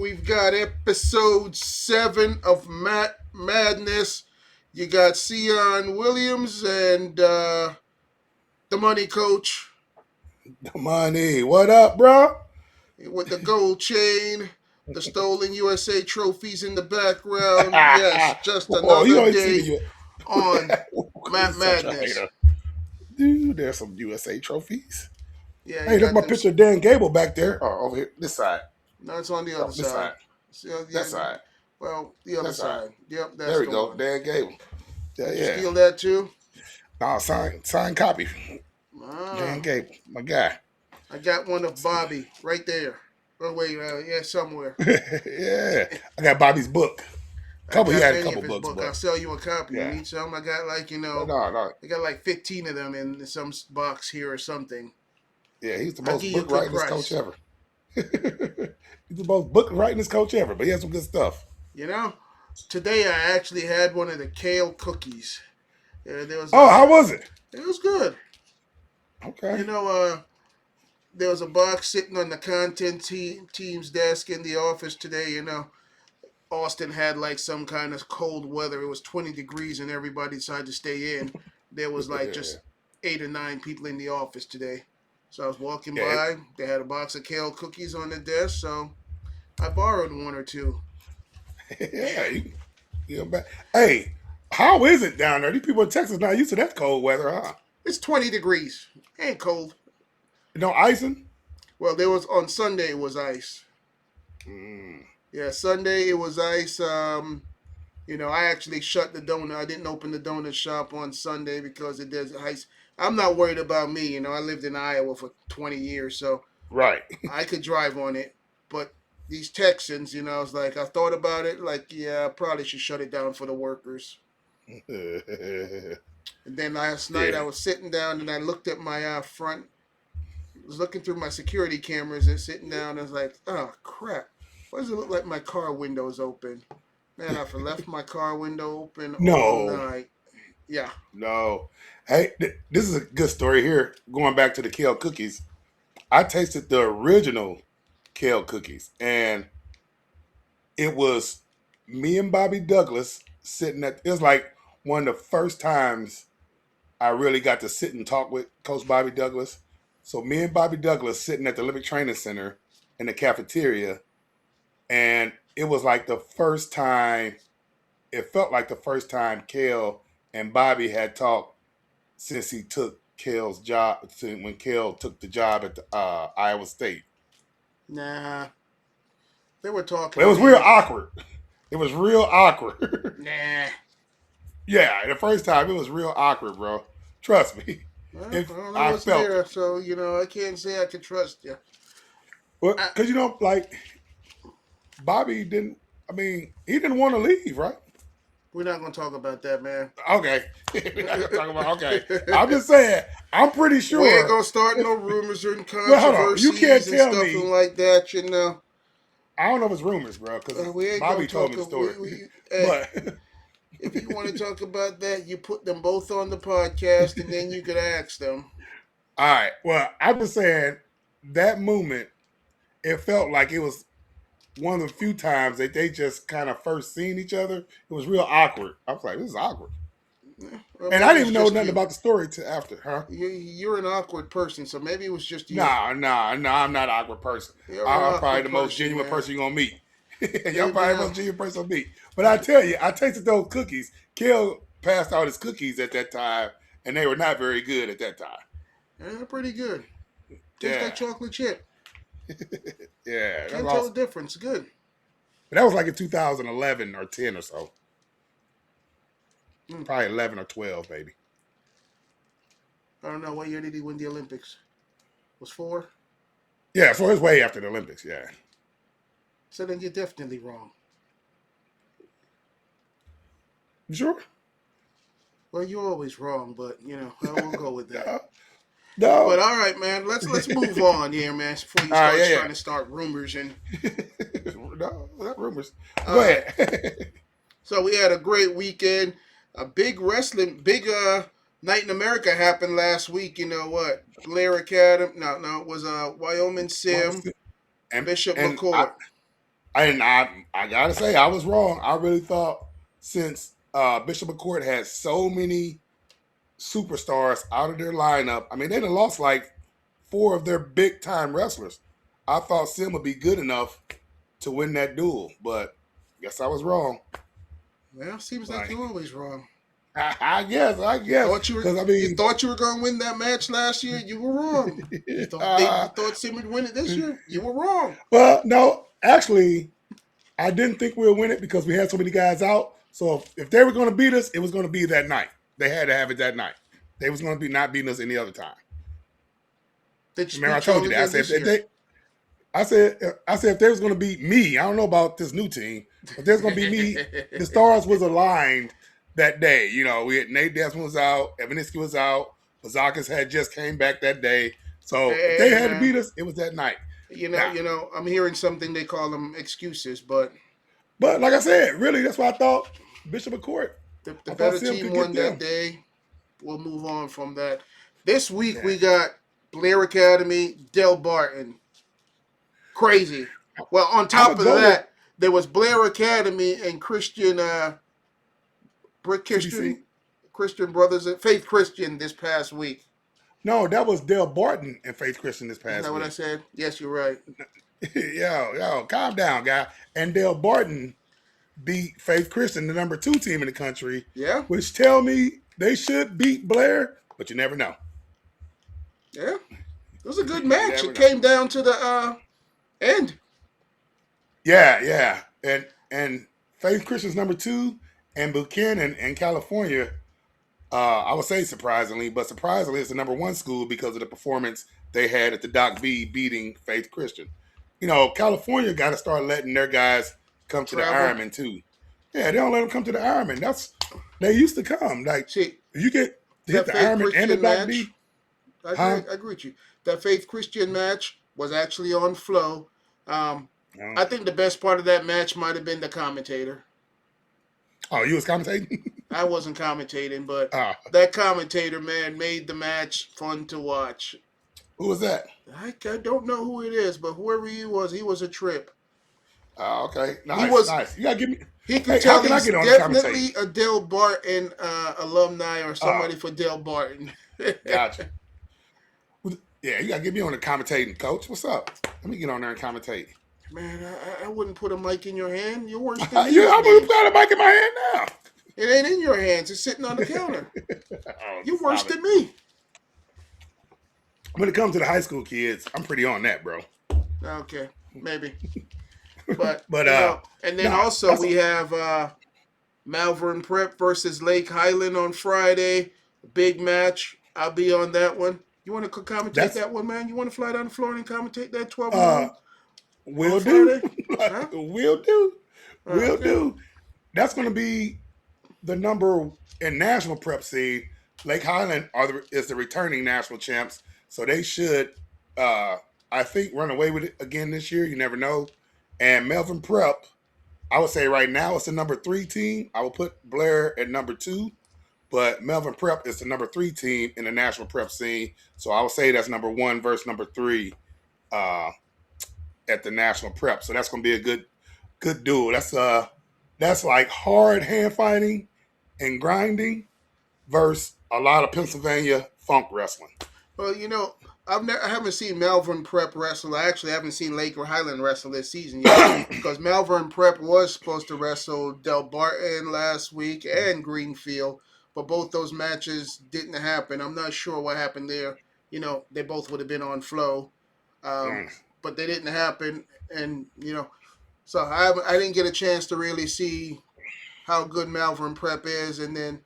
We've got episode 7 of Madness. You got Sion Williams and the money coach Money, what up, bro? with the gold chain, the stolen USA trophies in the background. Yes, just Oh, you another always see day the on He's such a Madness. hater. Dude, there's some USA trophies. Yeah, you Hey, there's got my them. picture of Dan Gable back there. Oh, over here, this side. No, it's on the other Oh, this side. side. So, That yeah, side. well, the other That side. side. Yep, There that's we the go. one. Dan Gable. Yeah, Did you yeah. steal that too? No, sign copy. Dan Ah. Gable, my guy. I got one of Bobby right there. Oh wait, yeah, somewhere. Yeah. I got Bobby's book. I He got had a many of couple his books, books. I'll but sell you a copy. You yeah. need some? I got No. I got like 15 of them in some box here or something. Yeah, he's the I'll most give you a book good writingest coach price. ever. He's the most book writingest coach ever, but he has some good stuff. You know, today I actually had one of the kale cookies. There was Oh, how was it? it was good. Okay. You know, there was a box sitting on the team's desk in the office today. You know, Austin had like some kind of cold weather. It was 20 degrees and everybody decided to stay in. There was like Yeah. just 8 or 9 people in the office today. So I was walking Yeah. by. They had a box of kale cookies on the desk, so I borrowed one or two. Yeah. Hey, how is it down there? These people in Texas not used to that cold weather, huh? It's 20 degrees. Ain't cold. No icing? Well, there was on Sunday it was ice. Mm. Yeah, Sunday it was ice. I actually shut the donut. I didn't open the donut shop on Sunday because it does ice. I'm not worried about me. I lived in Iowa for 20 years, so Right. I could drive on it. But these Texans, I was like, I thought about it. Like, yeah, I probably should shut it down for the workers. Yeah. And then last night I was sitting down and I looked at my front. I was looking through my security cameras and sitting down. And I was like, oh crap! Why does it look like my car window's open? Man, I've left my car window open all No. night. Yeah. No. Hey, this is a good story here. Going back to the kale cookies, I tasted the original kale cookies, and it was me and Bobby Douglas sitting at. It was like one of the first times I really got to sit and talk with Coach Bobby Douglas. So me and Bobby Douglas sitting at the Olympic Training Center in the cafeteria, and it was like the first time. It felt like the first time Kale and Bobby had talked since he took Kale's job. When Kale took the job at the, Iowa State. Nah. They were talking But it was real maybe. awkward. It was real awkward. Nah. Yeah, the first time it was real awkward, bro. Trust me. Well, If I don't know I what's felt there, so I can't say I can trust you. well, I, because like Bobby didn't. I mean, he didn't want to leave, right? we're not gonna talk about that, man. Okay, we're not gonna talk about. Okay, I'm just saying. I'm pretty We ain't sure. gonna start no rumors and Well, hold on. You can't controversies and tell stuff and me. like that. I don't know if it's rumors, bro, because We ain't gonna Bobby told talk. me the story. Hey, But if you want to talk about that, you put them both on the podcast, and then you could ask them. all right, well, I'm just saying that moment. It felt like it was one of the few times that they just kind of first seen each other. It was real awkward. I was like, this is awkward, Well, and I maybe didn't it's even know just nothing you. about the story till after, huh? You're an awkward person, so maybe it was just you. Nah. I'm not an awkward person. You're an I'm probably awkward the most person, genuine man. person you're gonna meet. Y'all Maybe probably the most genuine person you'll meet. But I tell you, I tasted those cookies. Kel passed out his cookies at that time, and they were not very good at that time. they're pretty good. Tastes Yeah, like chocolate chip. yeah, that's Can't tell the awesome. difference. Good. But that was like in 2011 or 10 or so. Mm. Probably 11 or 12, maybe. I don't know what year did he win the Olympics. Was 4? Yeah, so it's way after the Olympics. Yeah. So then you're definitely wrong. You sure? Well, you're always wrong, but I won't go with that. No. No. But all right, man. Let's move on here, man. Before you All right, start yeah, trying to start rumors and yeah. No, not rumors. all Go right. ahead. So we had a great weekend. A big big night in America happened last week. You know what? Blair Academy. No, it was Wyoming Sim and Bishop and I McCourt. I gotta say I was wrong. I really thought since Bishop McCourt had so many superstars out of their lineup. I mean, they done lost like four of their big time wrestlers. I thought Sim would be good enough to win that duel, but guess I was wrong. Well, seems like Like you're always wrong. I guess, because I You mean, thought you were going to win that match last year. You were wrong. You thought Sim would win it this year. You were wrong. well, no, actually, I didn't think we would win it because we had so many guys out. So if they were going to beat us, it was going to be that night. They had to have it that night. They was going to be not beating us any other time. Did you Remember, I speak told you strongly that. I again said this if year? they, I said if they was going to beat me, I don't know about this new team, but there's going to be me. The stars was aligned that day. You know, we had Nate Desmond was out, Evaniski was out, Bazakis had just came back that day. So if they Hey, had to beat man. us, it was that night. Now, I'm hearing something they call them excuses, but but like I said, really, that's why I thought Bishop McCourt. the I thought better Sim team could get won that them. day. We'll move on from that. This week Yeah, we got Blair Academy, Del Barton. Crazy. Well, on I'm top gonna of go with that, there was Blair Academy and CBC. Christian Brothers, Faith Christian this past week. No, that was Del Barton and Faith Christian this Isn't past that what I week. said? Yes, you're right. Yo, calm down, guy. And Del Barton beat Faith Christian, the number 2 team in the country, Yeah, which tell me they should beat Blair, but you never know. yeah. It was a good You match. never It know. came down to the end. Yeah. And Faith Christian's number 2 and Buchanan in California, I would say surprisingly, but surprisingly it's the number 1 school because of the performance they had at the Doc B beating Faith Christian. You know, California got to start letting their guys come to the Travel. Ironman too. Yeah, they don't let them come to the Ironman. They used to come. Like See, if you get to hit that the Faith Ironman and the Christian Doc match, B, huh? I agree with you. That Faith Christian match was actually on Flow. Um, No. I think the best part of that match might have been the commentator. Oh, you was commentating? I wasn't commentating, but uh, that commentator, man, made the match fun to watch. who was that? I don't know who it is, but whoever he was a trip. Okay, He nice, was nice. You gotta give me. he could Hey, how tell can I he's get on the commentating? definitely a Del Barton alumni or Uh, somebody for Del Barton. gotcha. Yeah, you gotta get me on the commentating, coach. What's up? Let me get on there and commentate. Man, I wouldn't put a mic in your hand. You're worse than me I'm with gonna these. got a mic in my hand now. It ain't in your hands. It's sitting on the counter. Oh, You're worse stop it. than me. When it comes to the high school kids, I'm pretty on that, bro. Okay, maybe. But, But and then nah, also that's we have Malvern Prep versus Lake Highland on Friday. Big match. I'll be on that one. You want to commentate that's that one, man? You want to fly down to Florida and commentate that 12 uh noon on will do. Friday? Huh? Will do. Will Okay. do. That's gonna be the number in national prep seed. Lake Highland is the returning national champs, so they should, I think, run away with it again this year. You never know. And Melvin Prep, I would say right now it's the number 3 team. I will put Blair at number 2, but Melvin Prep is the number 3 team in the national prep scene. So I would say that's number 1 versus number 3 uh, at the national prep. So that's going to be a good duel. That's like hard hand fighting and grinding versus a lot of Pennsylvania funk wrestling. Well, I haven't seen Malvern Prep wrestle. I actually haven't seen Lake or Highland wrestle this season yet because Malvern Prep was supposed to wrestle Del Barton last week and Greenfield, but both those matches didn't happen. I'm not sure what happened there. They both would have been on Flow, um, Mm. but they didn't happen, and so I didn't get a chance to really see how good Malvern Prep is, and then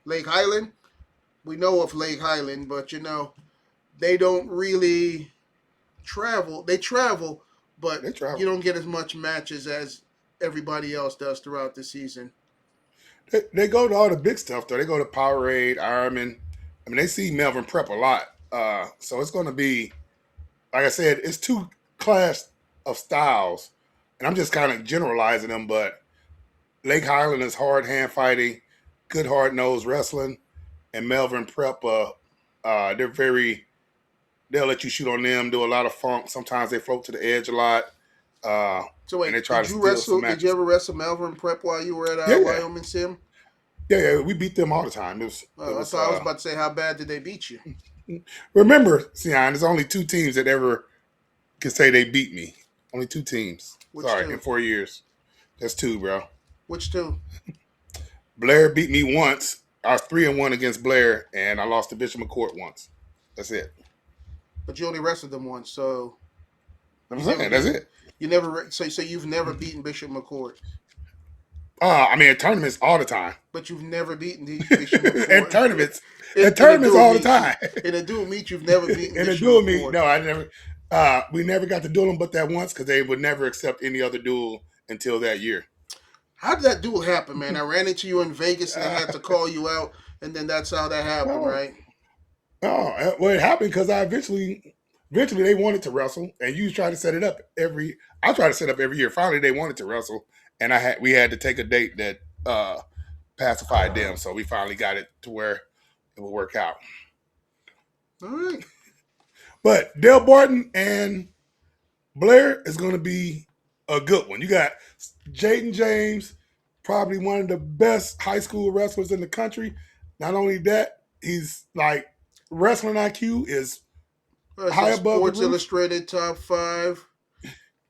Lake Highland. We know of Lake Highland, but they don't really travel. They travel, but They you travel. don't get as much matches as everybody else does throughout the season. They go to all the big stuff though. They go to Powerade, Ironman. I mean, they see Melvin Prep a lot. So it's going to be, like I said, it's 2 class of styles, and I'm just kind of generalizing them. But Lake Highland is hard hand fighting, good hard nose wrestling, and Melvin Prep, they're very. They'll let you shoot on them, do a lot of funk. Sometimes they float to the edge a lot. Uh, So and they wait, try to did you steal some wrestle? Did you matches. ever wrestle Malvern Prep while you were at Yeah, yeah, Wyoming Sim? yeah. We beat them all the time. It I was. thought I was about to say, how bad did they beat you? Remember, Sion, there's only two teams that ever can say they beat me. Only two teams. Which Sorry, in two? 4 years. That's two, bro. Which two? Blair beat me once. I was 3-1 against Blair, and I lost to Bishop McCourt once. That's it. But you only wrestled them once, so I'm you never saying that's beat. it. You never. So you've never beaten Bishop McCourt, I mean, at tournaments all the time. but you've never beaten Bishop at McCourt tournaments, in, at in a tournaments dual all the meet. time. In a dual meet, you've never beaten in a Bishop duel meet, McCourt. no, I never. We never got to duel them, but that once because they would never accept any other duel until that year. How did that duel happen, man? I ran into you in Vegas and I had to call you out, and then that's how that happened, No, right? no. Well, it happened because I eventually they wanted to wrestle, and you tried to set it up every. I tried to set up every year. Finally, they wanted to wrestle, and we had to take a date that pacified them. So we finally got it to where it would work out. All right. But Dale Barton and Blair is going to be a good one. You got Jaden James, probably one of the best high school wrestlers in the country. Not only that, he's like wrestling IQ is It's high a above the Sports roof, Illustrated top 5.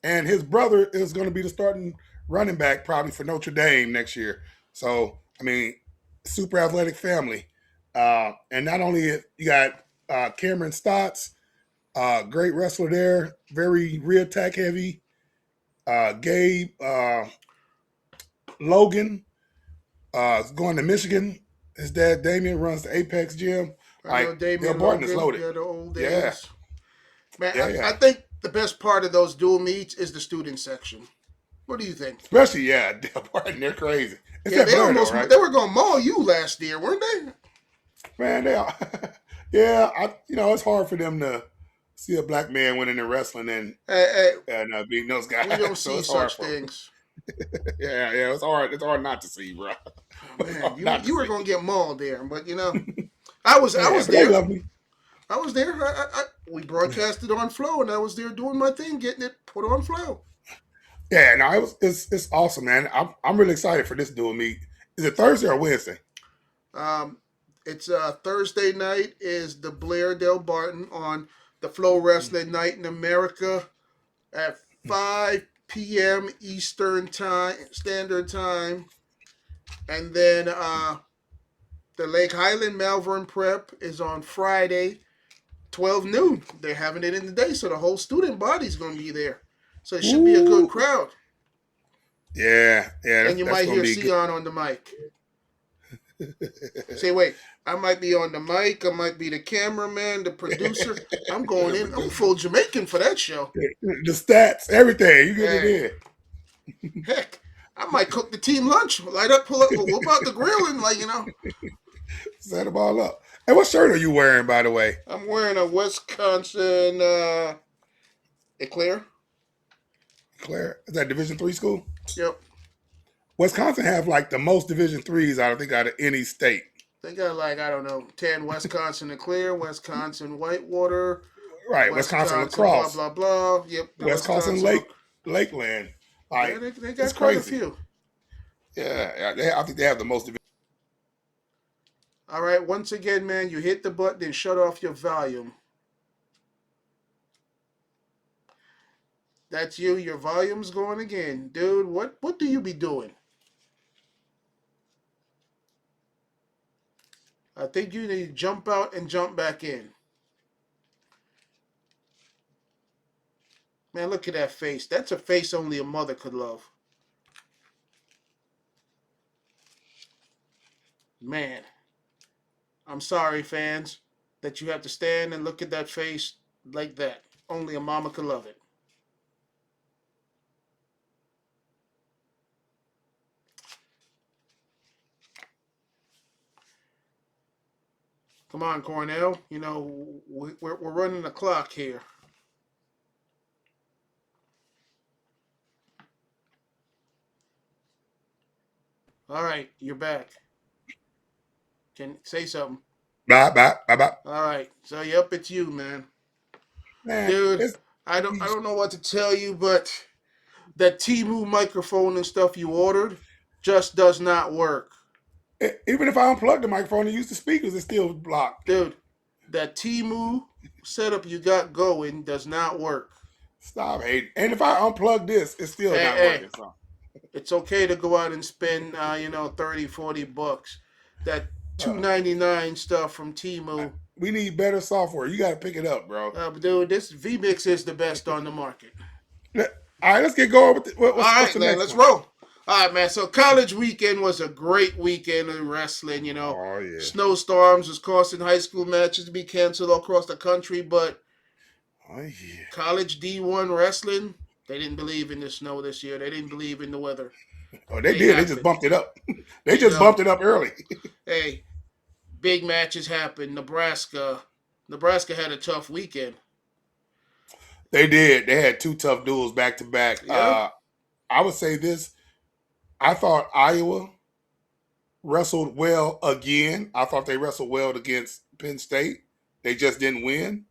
and his brother is going to be the starting running back probably for Notre Dame next year. So I mean, super athletic family, and not only you got Cameron Stotts, great wrestler there, very rear attack heavy. Gabe Logan is going to Michigan. His dad Damien runs the Apex Gym. I know Like Dale Damian Barton is Logan. loaded. Yeah, the old Yeah, days. Man, yeah, I yeah. think the best part of those dual meets is the student section. What do you think? Especially Dale Barton. They're crazy. It's Yeah, that Blair though, right? they were gonna maul you last year, weren't they? Man, they are. yeah, it's hard for them to see a black man winning in wrestling Hey, and beating those guys. we don't So see it's hard such for them. things. Yeah, it's hard. It's hard not to see, bro. Oh, It's man, hard not to you were see. gonna get mauled there, but I Yeah, was but they there. love me. I was there. We broadcasted on Flow, and I was there doing my thing, getting it put on Flow. Yeah, no, it's awesome, man. I'm really excited for this dual meet. Is it Thursday or Wednesday? Um, it's Thursday night is the Blair Del Barton on the Flow Wrestling Night in America at 5 p.m. Eastern Time Standard Time, and then the Lake Highland Malvern Prep is on Friday, 12 noon. They're having it in the day, so the whole student body's going to be there. So it should be a good Ooh, crowd. yeah, And you that's might gonna hear be good. Sion on the mic. Say, wait, I might be on the mic. I might be the cameraman, the producer. I'm going in. I'm full Jamaican for that show. The stats, everything, you get it Hey, in. heck, I might cook the team lunch. Light up, pull up, whip out the grill, and Set them all up. Hey, what shirt are you wearing, by the way? I'm wearing a Wisconsin eclair. Claire, is that Division 3 school? Yep. Wisconsin have like the most Division 3s out of any state. They got I don't know, 10 Wisconsin eclair, Wisconsin Whitewater, Right, Wisconsin Wisconsin blah, lacrosse, blah, blah. Yep, the Wisconsin Wisconsin. Lakeland. Yeah, Like they it's got quite a crazy. few. Yeah, I think they have the most. All right, once again, man, you hit the button and shut off your volume. That's you. Your volume's going again. Dude, what do you be doing? I think you need to jump out and jump back in. Man, look at that face. That's a face only a mother could love. Man, I'm sorry, fans, that you have to stand and look at that face like that. Only a mama could love it. Come on, Cornell. We're running the clock here. All right, you're back. Can say something. Bye, bye, bye, bye. All right, so yep, it's you, man. Man, Dude, it's I don't know what to tell you, but that Timu microphone and stuff you ordered just does not work. Even if I unplug the microphone and use the speakers, it's still blocked. Dude, that Timu setup you got going does not work. Stop hating. And if I unplug this, it's still Hey, not hey, working. So, it's okay to go out and spend, 30, $40. That uh, 2.99 stuff from Timu. we need better software. You got to pick it up, bro. Dude, this VMix is the best on the market. All right, let's get going with All what's right, the man, next let's one? roll. All right, man. So college weekend was a great weekend of wrestling. Oh yeah. Snowstorms was causing high school matches to be canceled all across the country, but Oh yeah. college D1 wrestling, they didn't believe in the snow this year. They didn't believe in the weather. Oh, they They did. They just happened. bumped it up. They just bumped it up early. Hey, big matches happened. Nebraska had a tough weekend. They did. They had two tough duels back to back. Yeah, I would say this. I thought Iowa wrestled well again. I thought they wrestled well against Penn State. They just didn't win.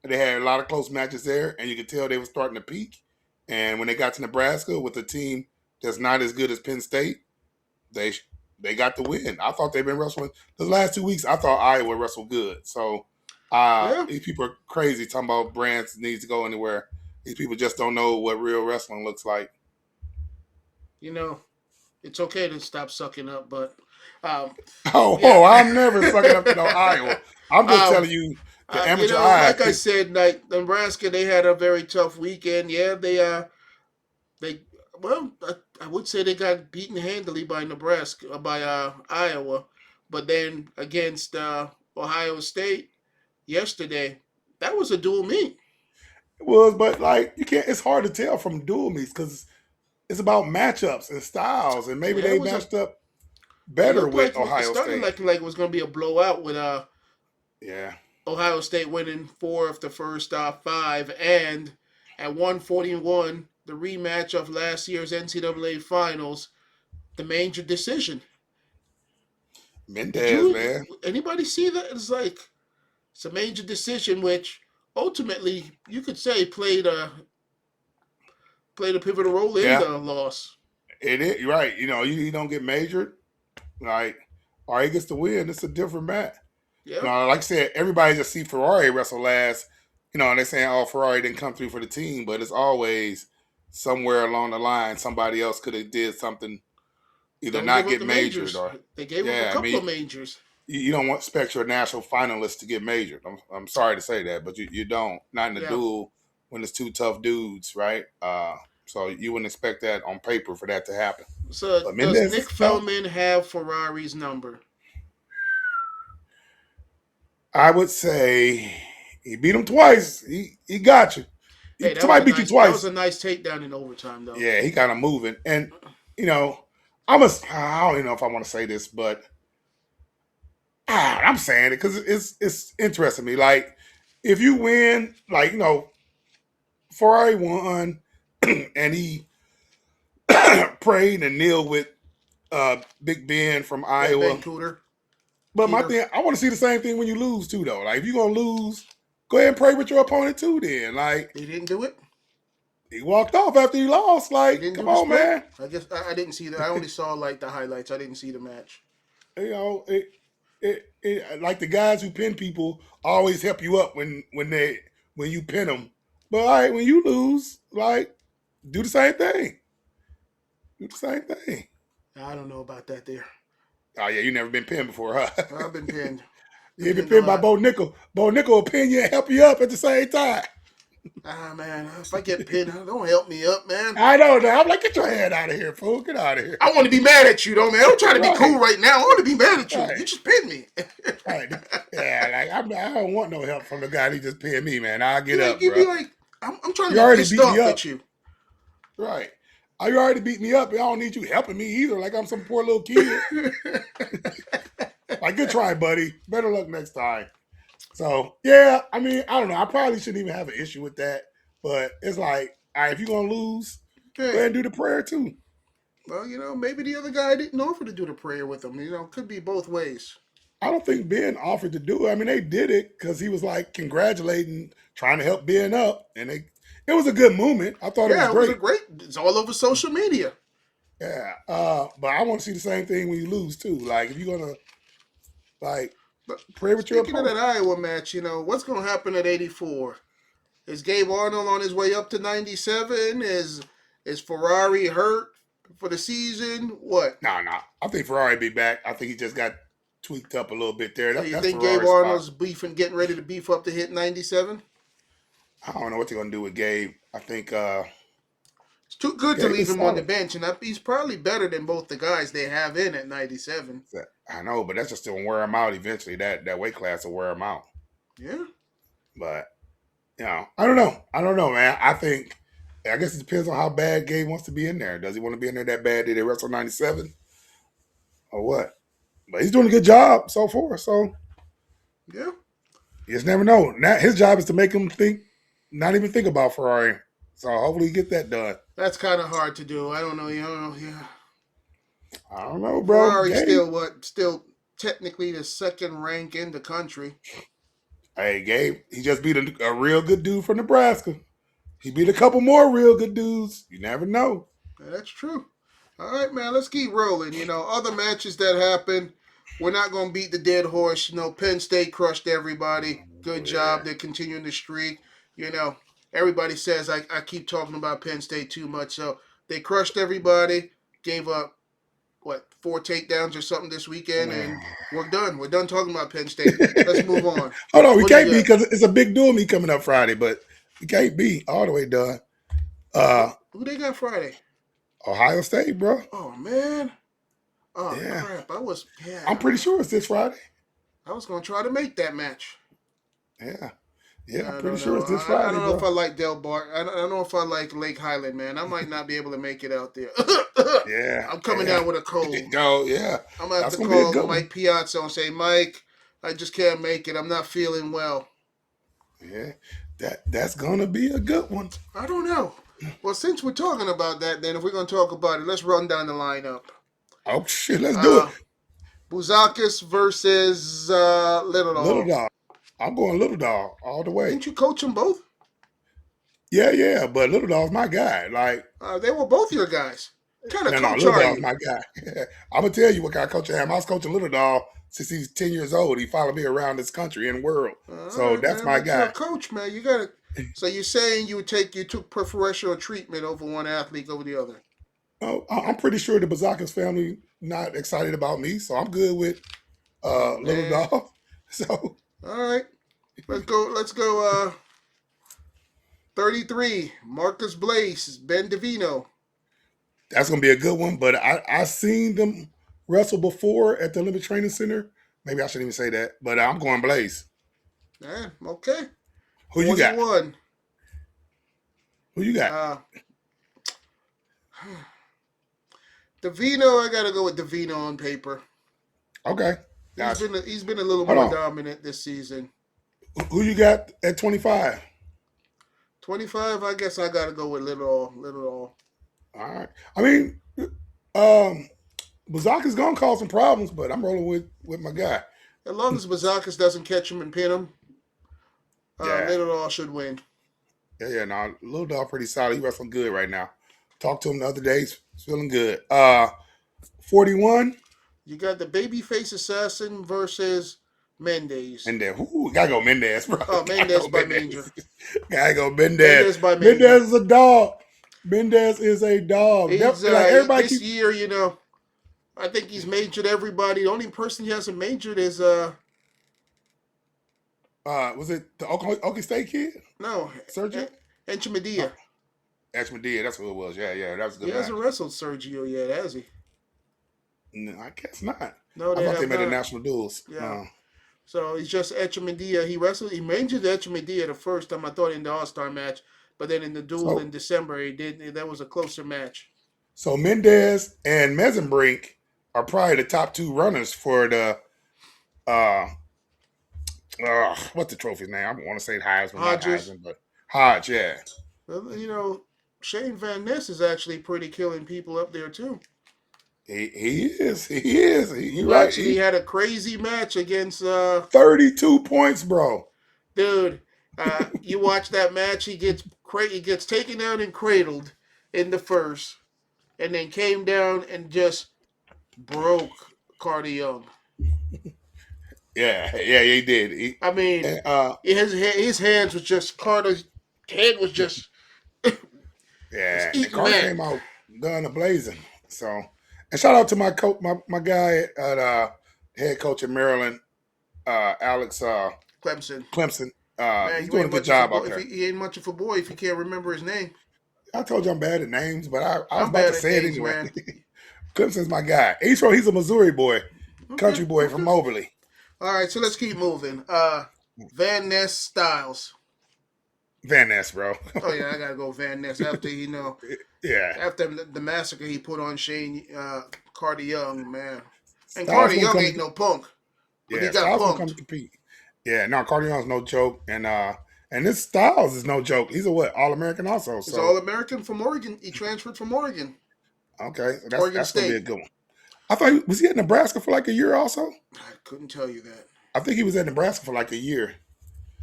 They had a lot of close matches there, and you could tell they were starting to peak. And when they got to Nebraska with a team that's not as good as Penn State, they they got the win. I thought they've been wrestling the last 2 weeks. I thought Iowa wrestled good. So yeah. these people are crazy talking about brands needs to go anywhere. These people just don't know what real wrestling looks like. You know, it's okay to stop sucking up, but um, Oh, yeah. I'm never sucking up to no Iowa. I'm just um, telling you the amateur eye. like I said, like Nebraska, they had a very tough weekend. Yeah, they well, I would say they got beaten handily by Nebraska, by Iowa, but then against Ohio State yesterday, that was a dual meet. It was, but like you can't. It's hard to tell from dual meets because it's about matchups and styles, and maybe Yeah, it they was a. matched up It better looked with like it Ohio started State. like it was going to be a blowout with Yeah, Ohio State winning 4 of the first 5, and at 141, the rematch of last year's NCAA finals, the major decision. Did Mendez, you man. anybody see that? It's a major decision which ultimately you could say played a pivotal role in Yeah, the loss. it is. You're right. You don't get measured. Like, or he gets to win. It's a different match. Yeah, Like I said, everybody just see Ferrari wrestle last. And they're saying, "Oh, Ferrari didn't come through for the team," but it's always somewhere along the line somebody else could have did something, either don't give not up get the measured majors. or They gave up a yeah. I couple of mean, majors. you don't want expect your national finalists to get measured. I'm sorry to say that, but you don't. Not in a Yeah. duel when it's two tough dudes, right? So you wouldn't expect that on paper for that to happen. So But does Mendez Nick is no. Feldman have Ferrari's number? I would say he beat him twice. He got you. Hey, Somebody beat you that was twice. a nice takedown in overtime though. Yeah, he kind of moving. And you know, I don't even know if I want to say this, but I'm saying it because it's interesting to me. Like, if you win, like Ferrari won, and he prayed and kneeled with Big Ben from Ben Iowa. Cooter, But my Keeter. thing, I want to see the same thing when you lose too, though. Like, if you're gonna lose, go ahead and pray with your opponent too. Then, like, He didn't do it. he walked off after he lost. He Like, didn't come do the on, split. man. I guess I didn't see that. I only saw like the highlights. I didn't see the match. You know, like the guys who pin people always help you up when you pin them. But all right, when you lose, like, do the same thing. Do the same thing. I don't know about that there. Oh yeah, you never been pinned before, huh? I've been pinned. You Been ain't been pinned a pinned by lot. Bo Nickel. Bo Nickel will pin you and help you up at the same time. Ah man, if I get pinned, don't help me up, man. I know that. I'm like, get your head out of here, fool. Get out of here. I want to be mad at you though, man. I'm trying to be Right, cool right now. I want to be mad at you. right, You just pinned me. right. Yeah, like I don't want no help from the guy who just pinned me, man. I'll get up, You'd bro. be like, I'm trying to You be already pissed beat me off up. at you. Right. You already beat me up. I don't need you helping me either. Like I'm some poor little kid. Like, good try, buddy. Better luck next time. So, yeah, I mean, I don't know. I probably shouldn't even have an issue with that. But it's like, all right, if you're going to lose, go Hey, ahead and do the prayer too. well, maybe the other guy didn't offer to do the prayer with him. Could be both ways. I don't think Ben offered to do it. I mean, they did it because he was like congratulating, trying to help Ben up. And It was a good moment. I thought it was Yeah, it was a great. great. It's all over social media. Yeah. But I want to see the same thing when you lose too. Like if you're gonna like But pray with your speaking of that opponent. Iowa match, what's going to happen at 84? Is Gabe Arnold on his way up to 97? Is Ferrari hurt for the season? What? No. I think Ferrari be back. I think he just got tweaked up a little bit there. So you That's think Gabe Ferrari's spot. Arnold's beefing, getting ready to beef up to hit 97? I don't know what they're gonna do with Gabe. I think It's too good to Gabe leave is him on the solid. bench, and he's probably better than both the guys they have in at 97. I know, but that's just gonna wear him out eventually. That weight class will wear him out. Yeah. But I don't know. I don't know, man. I guess it depends on how bad Gabe wants to be in there. Does he want to be in there that bad? Did they wrestle 97 or what? But he's doing a good job so far. So Yeah. you just never know. Now his job is to make him not even think about Ferrari. So hopefully he get that done. That's kind of hard to do. I don't know. Yeah. I don't know, bro. Ferrari's Gabe. still what? Still technically the second rank in the country. Hey, Gabe. He just beat a real good dude from Nebraska. He beat a couple more real good dudes. You never know. Yeah, that's true. All right, man. Let's keep rolling. Other matches that happened. We're not going to beat the dead horse. Penn State crushed everybody. Good Yeah. job. They're continuing the streak. Everybody says I keep talking about Penn State too much. So they crushed everybody. Gave up, 4 takedowns or something this weekend. And we're done. We're done talking about Penn State. Let's move on. Hold on, we What do you can't be got? because it's a big duel me coming up Friday, but we can't be all the way done. Who they got Friday? Ohio State, bro. Oh, man. Oh, Yeah. crap. I'm pretty sure it's this Friday. I was going to try to make that match. Yeah. I I'm pretty don't sure know. it's this I Friday, don't know if bro. I like Del Bar. I don't know if I like Lake Highland, man. I might not be able to make it out there. Yeah. I'm coming down with a cold. Go, yeah. I'm going to have That's to gonna be a call good one. Mike Piazza and say, Mike, I just can't make it. I'm not feeling well. Yeah. That's gonna be a good one. I don't know. Well, since we're talking about that, then if we're going to talk about it, let's run down the lineup. Oh shit, let's do it. Buzakis versus Little Little Dog. dog. I'm going little dog all the way. Didn't you coach them both? Yeah, but little dog's my guy. Like They were both your guys. What kind of no, coach little are dog's you? my guy. I'm gonna tell you what kind of coach I am. I was coaching little dog since he was 10 years old. He followed me around this country and world. All So right, that's man, my but you're a guy. coach, man. You got to. So you're saying you took preferential treatment over one athlete over the other? Oh, I'm pretty sure the Bazakas family not excited about me, so I'm good with Oh little man. dog. So All right. Let's go. Let's go. 33. Marcus Blaze, Ben Davino. that's gonna be a good one. But I seen them wrestle before at the Olympic Training Center. Maybe I shouldn't even say that, but I'm going Blaze. Yeah. Okay. Who you got? 41. Who you got? Uh, Davino. I gotta go with Davino on paper. Okay, He's gotcha. been a little Hold more on. dominant this season. Who you got at 25? 25. I guess I gotta go with Little All. All right. I mean, um, Bazaka's gonna cause some problems, but I'm rolling with my guy. As long as Bazakis doesn't catch him and pin him, Yeah, Little All should win. yeah. No, little dog pretty solid. He wrestling good right now. Talked to him the other day. He's feeling good. 41, You got the babyface assassin versus Mendez. and then gotta go Mendez, bro. Oh, Gotta Mendez go by Mendez. Manger. Gotta go Mendez Mendez. by Manger. Mendez is a dog. Mendez is a dog. He's Like everybody this keep. year, I think he's majored everybody. The only person he hasn't majored is Was it the Oklahoma State kid? no, Sergio? Enchimadilla. Ashmedea, that's who it was. Yeah, that was a He good match. hasn't wrestled Sergio yet, has he? No, I guess not. No, I they thought they have made the not. national duels. Yeah. So he's just Echemadilla. He majored Echemadilla the first time, I thought, in the All-Star match. But then in the duel in So, December, he did. That was a closer match. so Mendez and Mesenbrink are probably the top two runners for the uh what's the trophy's name? I want to say Heisman, not Hodges. Heisman, but Hodge, yeah. Well, Shane Van Ness is actually pretty killing people up there, too. He is. You're Who right. actually had a crazy match against 32 points, bro. dude. You watch that match, he gets He gets taken down and cradled in the first, and then came down and just broke Carter Young. Yeah, he did. I mean, And, his hands was just Carter's head was just was yeah, and eating Carter man. came out gun a blazing. So, and shout out to my coach, my guy at head coach in Maryland, Alex Clemson. Clemson. Man, He's you doing a ain't good much of a job boy out if there. he ain't much of a boy if you can't remember his name. I told you I'm bad at names, but I was I'm about to bad at say it names, anyway. man. Clemson's my guy. He's a Missouri boy, Okay, country boy from okay. Moberly. All right, so let's keep moving. Van Ness Styles. Van Ness, bro. Oh yeah, I gotta go Van Ness after Yeah. after the massacre he put on Shane Carter Young, man. And Styles Carter gonna Young come ain't to no punk, but he yeah, got Styles gonna come punked. to compete. Yeah, no, Cardi Young's no joke. And this Styles is no joke. He's a what, All American also. He's So All American from Oregon. He transferred from Oregon, okay, so Oregon that's gonna be a State. good one. I thought was he at Nebraska for like a year also? I couldn't tell you that. I think he was at Nebraska for like a year.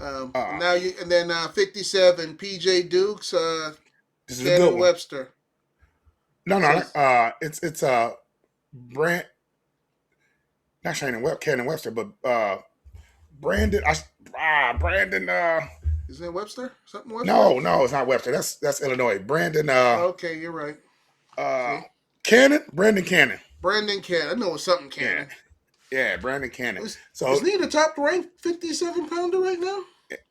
And Uh now you and then 57 PJ Dukes, this is a good Cannon one. Webster. No, Says it's Brand not Cannon Webster, but Brandon Brandon is it Webster? Something Webster? no, it's not Webster. That's Illinois. Brandon Okay, you're right. uh See, Cannon, Brandon Cannon. Brandon Cannon. I know it's something Yeah, Cannon. yeah, Brandon Cannon. Is So he the top ranked 57-pounder right now?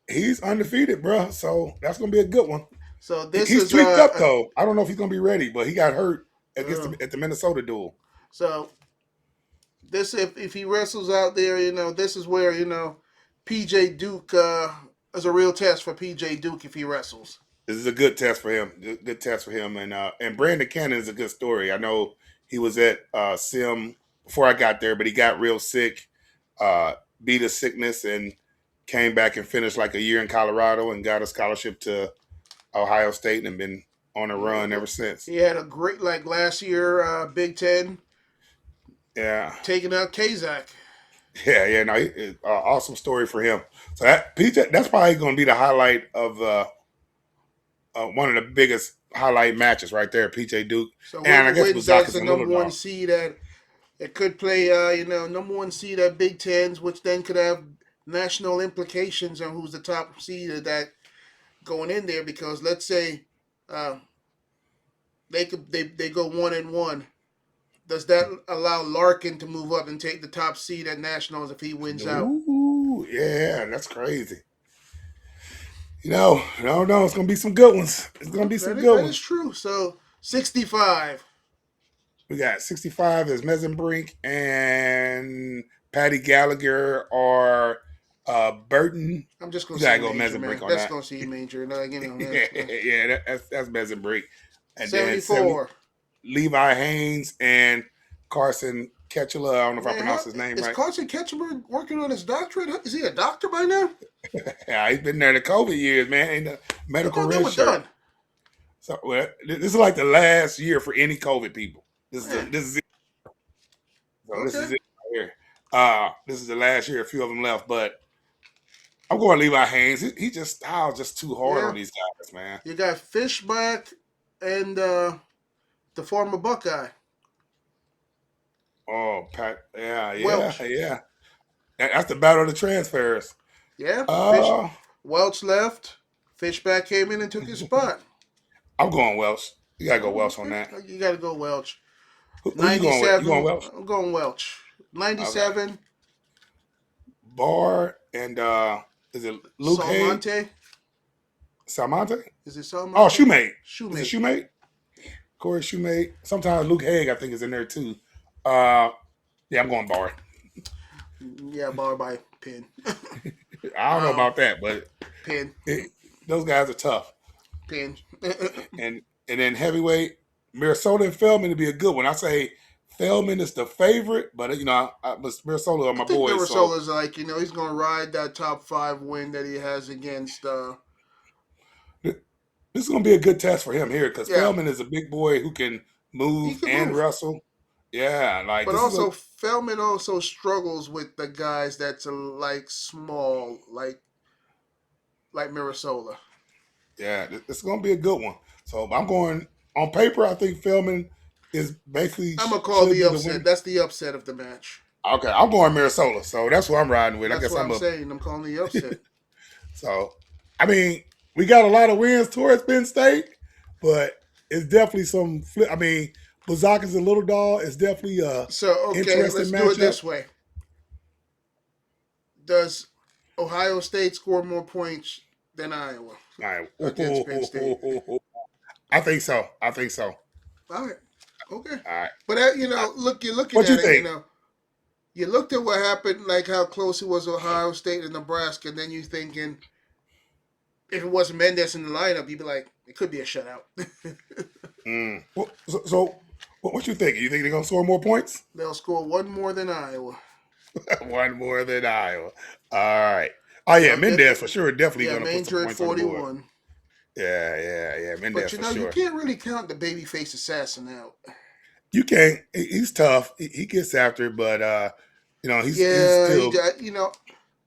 he's undefeated, bro. So that's gonna be a good one. So this He's is tweaked up though. I don't know if he's gonna be ready, but he got hurt uh at the Minnesota duel. so this if he wrestles out there, this is where PJ Duke is a real test for PJ Duke if he wrestles. This is a good test for him. Good test for him. And Brandon Cannon is a good story. I know he was at Sim before I got there, but he got real sick, beat a sickness, and came back and finished like a year in Colorado and got a scholarship to Ohio State and been on a run ever since. He had a great like last year Big Ten Yeah, taking out Kazak. yeah. No, awesome story for him. So that PJ, that's probably going to be the highlight of one of the biggest highlight matches right there, PJ Duke. So And I whoever guess wins, that's Buzakis the and Little number one Dog. seed at it could play, number one seed at Big Tens, which then could have national implications on who's the top seed of that going in there. Because let's say uh, they go 1-1. Does that allow Larkin to move up and take the top seed at nationals if he wins out? Ooh, yeah, that's crazy. No, it's gonna be some good ones. It's gonna be some good That is ones. true. So 65. We got 65 as Mesenbrink and Patty Gallagher or Burton. I'm just gonna You say gotta go major, man. Mesenbrink on That's that. gonna say major. Like, Yeah, that's Mesenbrink. And then 74. Levi Haynes and Carson Ketchula. I don't know if I Man, pronounced his name is right. Carson Ketchum working on his doctorate? Is he a doctor by now? Yeah, he's been there the COVID years, man. In the I medical thought they red were shirt. done. So this is like the last year for any COVID people. Man, This is it. So this okay. is it right here. This is the last year. A few of them left, but I'm going Levi Haynes. He just styles just too hard Yeah. on these guys, man. You got Fishback and the former Buckeye, Oh, Pat. Welch. Yeah. That's the battle of the transfers. Yeah. Uh, Welch left. Fishback came in and took his spot. I'm going Welsh. You gotta go Oh, Welsh on okay. that. You got to go Welch. Who you going with? You going 97. Welsh? I'm going Welch. Okay. 97. Barr and is it Luke Hay? Salmonte. Salmonte? Is it Salmonte? Oh, Shoemate. Is it Shoemate. Shoemate? Corey Shoemate. Sometimes Luke Haig, I think, is in there too. Yeah, I'm going Barr. Yeah, bar by pin. I don't know about that, but Pin. those guys are tough. Pin. And then heavyweight, Minnesota and Feldman to be a good one. I say Feldman is the favorite, but Minnesota are I my think boys. So Mirasola's like, he's going to ride that top 5 win that he has against. this is going to be a good test for him here because Yeah, Feldman is a big boy who can he move can and move. wrestle. Yeah, like But this is a also, Feldman also struggles with the guys that's like small, like Mirasola. Yeah, it's going to be a good one. So I'm going on paper. I think Feldman is basically I'm gonna call should the be the upset. winner. That's the upset of the match. Okay, I'm going Minnesota. So that's what I'm riding with. I That's guess what I'm I'm a. saying. I'm calling the upset. So I mean, we got a lot of wins towards Penn State, but it's definitely some flip. I mean, Bazaka's a little dog. It's definitely a So okay, interesting let's do it matchup. this way. Does Ohio State score more points than Iowa All right. against Penn State? I think so. I think so. All right. Okay. All right. But look, you're looking What you at it. think? You looked at what happened, like how close it was Ohio State and Nebraska, and then you thinking if it wasn't Mendes in the lineup, you'd be like, it could be a shutout. So what you think? You think they're gonna score more points? They'll score one more than Iowa. One more than Iowa. All right. Oh yeah, Yep. Mendez for sure. Definitely Yeah, gonna put some Manger at points on the board. 41. Yeah. But Mendez for you sure. can't really count the babyface assassin out. You can't. He's tough. He gets after it, but he's Yeah, still.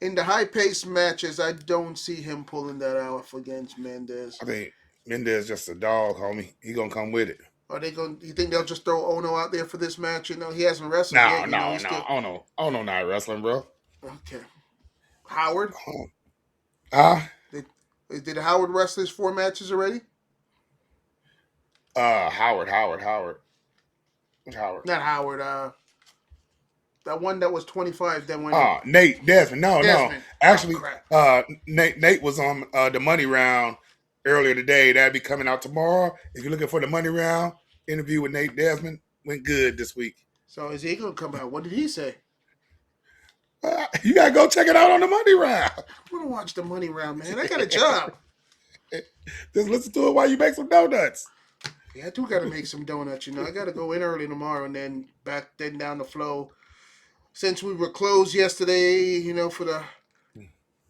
in the high paced matches, I don't see him pulling that off against Mendes. I think Mendez just a dog, homie. He gonna come with it. Are they going? You think they'll just throw Ono out there for this match? He hasn't wrestled No, yet. no, He's no. still Oh no, not wrestling, bro. okay. Howard, Oh. Ah, did Howard wrestle his 4 matches already? Howard. What's Howard? Not Howard. That one that was 25. Then went in. Nate Desmond. No. Desmond. Oh Actually, crap. Nate was on the money round earlier today. That'd be coming out tomorrow. If you're looking for the money round interview with Nate Desmond, went good this week. So is he gonna come out? What did he say? You gotta go check it out on the money round. I want to watch the money round, man. I got a job. Just listen to it while you make some donuts. Yeah, I do got to make some donuts. I got to go in early tomorrow and then down the flow. Since we were closed yesterday, for the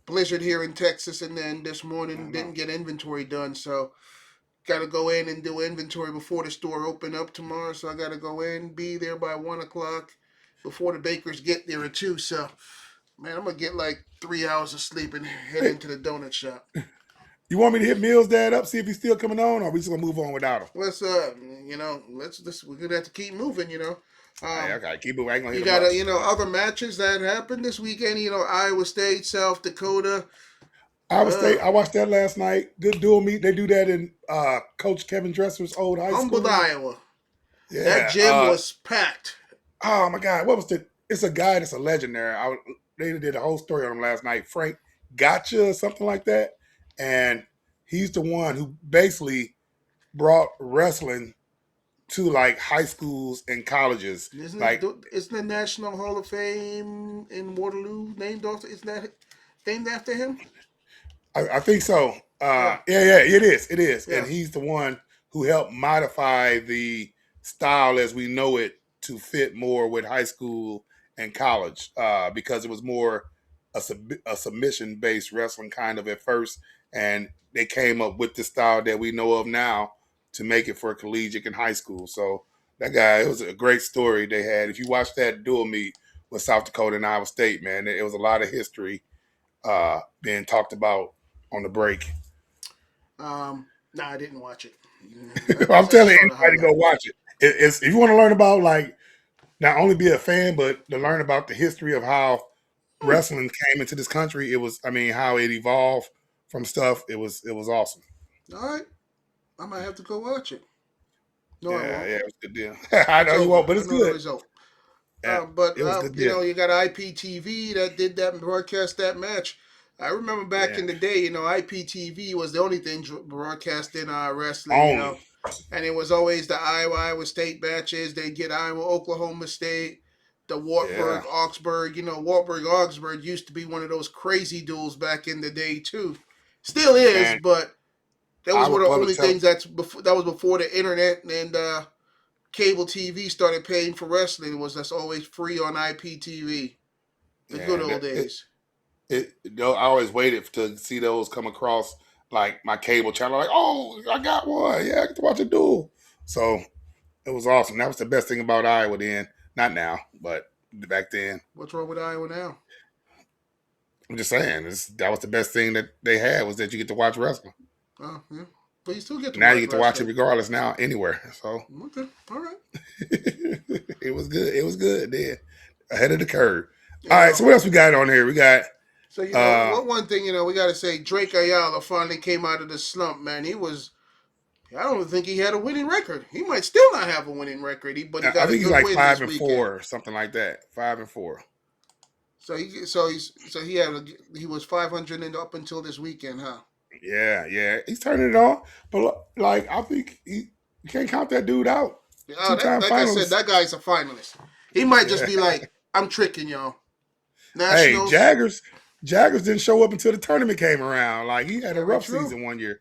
blizzard here in Texas, and then this morning didn't get inventory done, so got to go in and do inventory before the store open up tomorrow. So I got to go in, be there by 1:00 before the bakers get there at 2. So, man, I'm gonna get like 3 hours of sleep and head into the donut shop. You want me to hit Mills Dad up, see if he's still coming on, or are we just gonna move on without him? Let's we're gonna have to keep moving. Okay, keep moving. I ain't gonna You hit him got up. other matches that happened this weekend. Iowa State, South Dakota. Iowa State, I watched that last night. Good dual meet. They do that in Coach Kevin Dresser's old high Humboldt, school. Iowa. Yeah, That gym was packed. Oh my God, what was the? It's a guy that's a legend there. They did a whole story on him last night. Frank Gotcha or something like that, and he's the one who basically brought wrestling to like high schools and colleges. Isn't the National Hall of Fame in Waterloo named after? Isn't that named after him? I think so. Yeah, it is. Yeah. And he's the one who helped modify the style as we know it to fit more with high school and college because it was more a submission-based wrestling kind of at first, and they came up with the style that we know of now to make it for collegiate and high school. So that guy, it was a great story they had. If you watch that dual meet with South Dakota and Iowa State, man, it was a lot of history being talked about on the break. No, I didn't watch it. I'm telling anybody to go watch it. It's if you want to learn about like not only be a fan, but to learn about the history of how wrestling came into this country. It was, how it evolved from stuff. It was awesome. All right, I might have to go watch it. No, I won't. Yeah, it was a good deal. I know you won't, but it's good. The result. Yeah, it was good deal. You got IPTV that did that and broadcast that match. I remember back in the day, IPTV was the only thing broadcasting wrestling, and it was always the Iowa State matches. They get Iowa, Oklahoma State, the Wartburg, Augsburg. Wartburg, Augsburg used to be one of those crazy duels back in the day too. Still is, but that was one of the only things that was before the internet and cable TV started paying for wrestling. That's always free on IPTV. The good old days. I always waited to see those come across like my cable channel. Like, oh, I got one. Yeah, I get to watch a duel. So it was awesome. That was the best thing about Iowa then. Not now, but back then. What's wrong with Iowa now? I'm just saying, that was the best thing that they had was that you get to watch wrestling. Oh, yeah. But you still get to Now you watch get to watch it wrestling. regardless now anywhere. So Okay, all right. it was good. It was good then. Ahead of the curve. You All right, know. so what else we got on here? We got So uh what one thing we got to say, Drake Ayala finally came out of the slump. Man, he was. I don't think he had a winning record. He might still not have a winning record. But he I got a think he's good like win five this and weekend. four or something like that. 5-4. He was 500 and up until this weekend, huh? Yeah, yeah. He's turning it on. But like I think you can't count that dude out. Oh, that Two-time like I said, finalist. that guy's a finalist. He might just Yeah. be like, I'm tricking y'all. Hey, Nationals, Jaggers didn't show up until the tournament came around. Like he had a very rough true. season one year.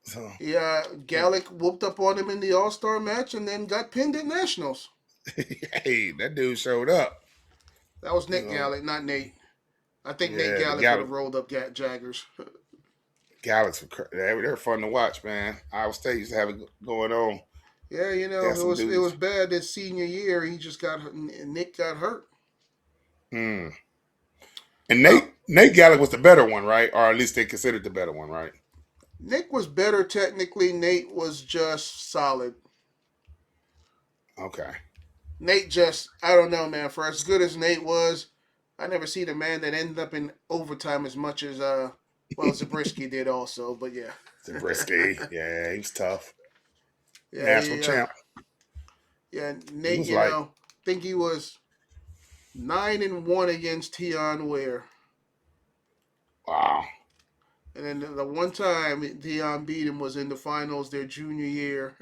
So Yeah, yeah. Gallic whooped up on him in the All Star match and then got pinned at Nationals. Hey, that dude showed up. That was Nick So Gallic, not Nate. I think Nate yeah, the Gallic would have rolled up Jaggers. Galaxy, they're fun to watch, man. Iowa State used to have it going on. Yeah, They had it some was dudes. bad this senior year. Nick got hurt. Hmm. And Uh, Nate Gallic was the better one, right? Or at least they considered the better one, right? Nick was better technically. Nate was just solid. Okay. Nate just, I don't know, man. For as good as Nate was, I never seen a man that ended up in overtime as much as Zabriskie did also. But yeah, Zabriskie, yeah, he was tough. yeah, National champ. yeah. He Nate, was like, I think he was 9-1 against Tion Ware, wow. and then the one time Tion beat him was in the finals their junior year,